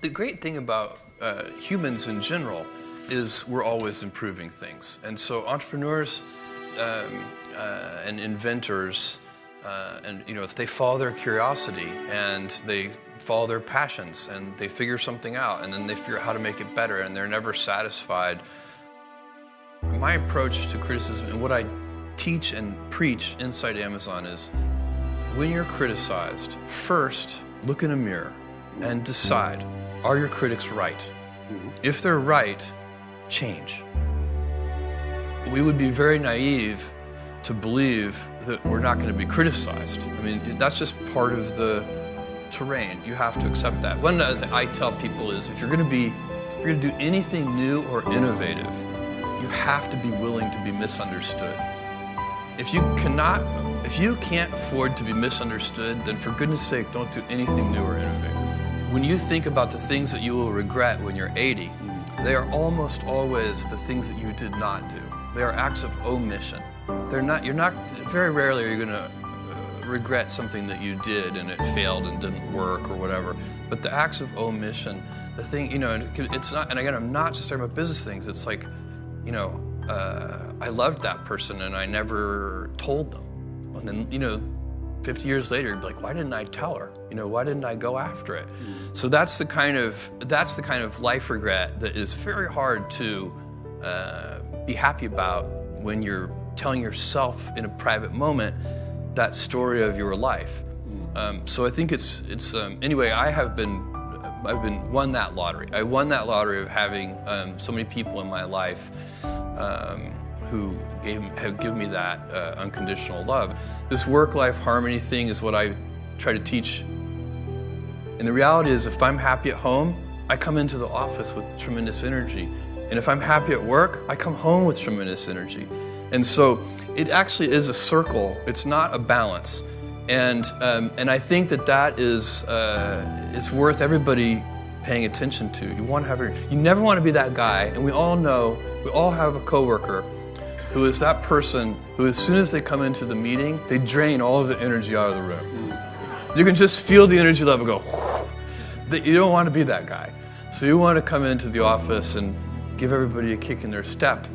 The great thing about humans in general is we're always improving things. And so entrepreneurs and inventors, and if they follow their curiosity and they follow their passions and they figure something out and then they figure out how to make it better and they're never satisfied. My approach to criticism and what I teach and preach inside Amazon is when you're criticized, first look in a mirror and decide, are your critics right? If they're right, change. We would be very naive to believe that we're not going to be criticized. I mean, that's just part of the terrain. You have to accept that. One that I tell people is if you're going to do anything new or innovative, you have to be willing to be misunderstood. If you can't afford to be misunderstood, then for goodness sake, don't do anything new or innovative. When you think about the things that you will regret when you're 80, they are almost always the things that you did not do. They are acts of omission. Very rarely are you going to regret something that you did and it failed and didn't work or whatever. But the acts of omission, the thing, it's not, and again, I'm not just talking about business things. It's like, I loved that person and I never told them. And then, 50 years later, you'd be like, why didn't I tell her? Why didn't I go after it? So that's the kind of life regret that is very hard to be happy about when you're telling yourself in a private moment that story of your life. So I think it's anyway. I've won that lottery. I won that lottery of having so many people in my life who have given me that unconditional love. This work-life harmony thing is what I try to teach. And the reality is, if I'm happy at home, I come into the office with tremendous energy. And if I'm happy at work, I come home with tremendous energy. And so it actually is a circle. It's not a balance. And I think that is worth everybody paying attention to. You never want to be that guy, and we all have a coworker who is that person who, as soon as they come into the meeting, they drain all of the energy out of the room. You can just feel the energy level go. You don't want to be that guy. So you want to come into the office and give everybody a kick in their step